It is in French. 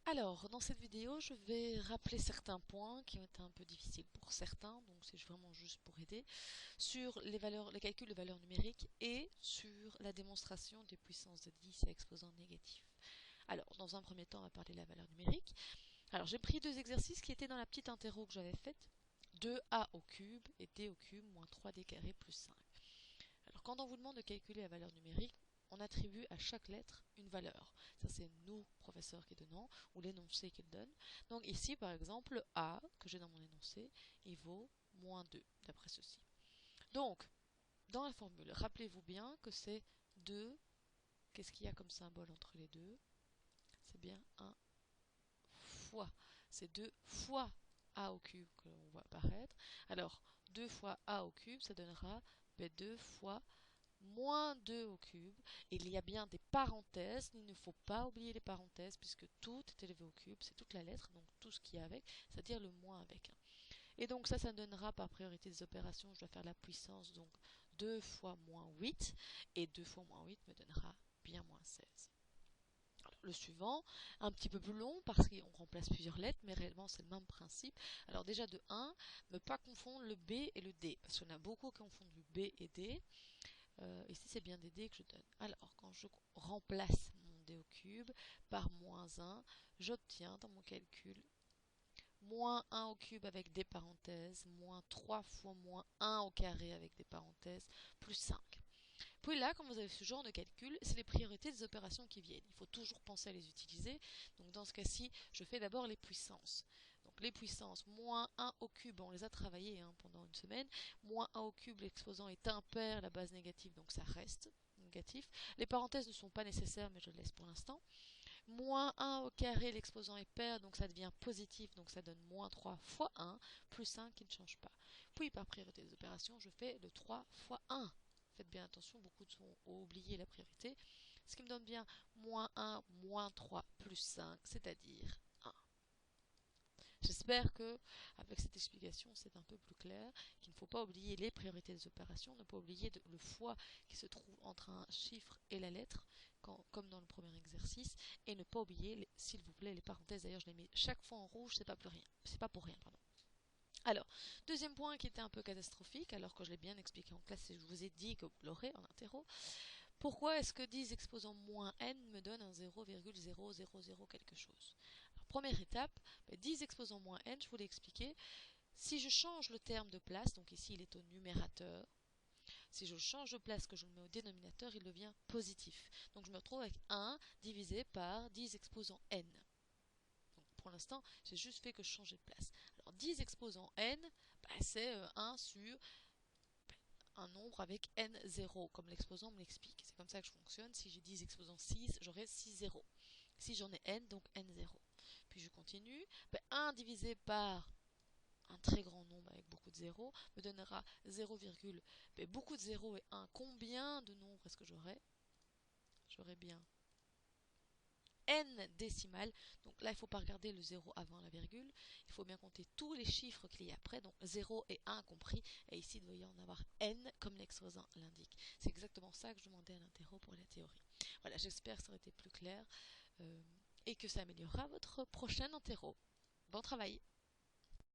Alors, dans cette vidéo, je vais rappeler certains points qui ont été un peu difficiles pour certains, donc c'est vraiment juste pour aider, sur les calculs de valeurs numériques et sur la démonstration des puissances de 10 à exposant négatif. Alors, dans un premier temps, on va parler de la valeur numérique. Alors, j'ai pris deux exercices qui étaient dans la petite interro que j'avais faite. 2a au cube et d au cube moins 3d carré plus 5. Alors, quand on vous demande de calculer la valeur numérique, on attribue à chaque lettre une valeur. Ça, c'est nous, professeurs, qui donnons, ou l'énoncé qui le donne. Donc ici, par exemple, le A, que j'ai dans mon énoncé, il vaut moins 2, d'après ceci. Donc, dans la formule, rappelez-vous bien que c'est 2. Qu'est-ce qu'il y a comme symbole entre les deux? C'est bien un fois. C'est 2 fois A au cube que l'on voit apparaître. Alors, 2 fois A au cube, ça donnera 2 fois moins 2 au cube. Il y a bien des parenthèses, il ne faut pas oublier les parenthèses puisque tout est élevé au cube, c'est toute la lettre, donc tout ce qui est avec, c'est-à-dire le moins avec. Et donc ça donnera par priorité des opérations, je dois faire la puissance, donc 2 fois moins 8, et 2 fois moins 8 me donnera bien moins 16. Alors, le suivant, un petit peu plus long parce qu'on remplace plusieurs lettres, mais réellement c'est le même principe. Alors déjà de 1, ne pas confondre le B et le D, parce qu'on a beaucoup qui confondent le B et D. Ici, c'est bien des dés que je donne. Alors, quand je remplace mon dé au cube par moins 1, j'obtiens dans mon calcul moins 1 au cube avec des parenthèses, moins 3 fois moins 1 au carré avec des parenthèses, plus 5. Puis là, quand vous avez ce genre de calcul, c'est les priorités des opérations qui viennent. Il faut toujours penser à les utiliser. Donc dans ce cas-ci, je fais d'abord les puissances. Donc les puissances, moins 1 au cube, on les a travaillées pendant une semaine. Moins 1 au cube, l'exposant est impair, la base négative, donc ça reste négatif. Les parenthèses ne sont pas nécessaires, mais je les laisse pour l'instant. Moins 1 au carré, l'exposant est pair, donc ça devient positif, donc ça donne moins 3 fois 1, plus 5 qui ne change pas. Puis par priorité des opérations, je fais le 3 fois 1. Faites bien attention, beaucoup ont oublié la priorité. Ce qui me donne bien moins 1, moins 3, plus 5, c'est-à-dire 1. J'espère que, avec cette explication, c'est un peu plus clair, qu'il ne faut pas oublier les priorités des opérations, ne pas oublier le fois qui se trouve entre un chiffre et la lettre, comme dans le premier exercice, et ne pas oublier, s'il vous plaît, les parenthèses. D'ailleurs, je les mets chaque fois en rouge, c'est pas pour rien. C'est pas pour rien, pardon. Alors, deuxième point qui était un peu catastrophique, alors que je l'ai bien expliqué en classe et je vous ai dit que vous l'aurez en interro. Pourquoi est-ce que 10 exposant moins n me donne un 0,000 quelque chose? Alors, première étape, 10 exposant moins n, je vous l'ai expliqué. Si je change le terme de place, donc ici il est au numérateur, si je change de place, que je le mets au dénominateur, il devient positif. Donc je me retrouve avec 1 divisé par 10 exposant n. Donc pour l'instant, j'ai juste fait que changer de place. Alors 10 exposant n, c'est 1 sur un nombre avec n0, comme l'exposant me l'explique. C'est comme ça que je fonctionne. Si j'ai 10 exposant 6, j'aurai 6 zéros. Si j'en ai n, donc n0. Puis je continue. 1 divisé par un très grand nombre avec beaucoup de zéros me donnera 0, beaucoup de zéros et 1. Combien de nombres est-ce que j'aurai? J'aurai bien n décimales. Donc là, il ne faut pas regarder le 0 avant la virgule. Il faut bien compter tous les chiffres qu'il y a après, donc 0 et 1 compris. Et ici, il doit y en avoir n comme l'exposant l'indique. C'est exactement ça que je demandais à l'interro pour la théorie. Voilà, j'espère que ça aurait été plus clair et que ça améliorera votre prochain interro. Bon travail!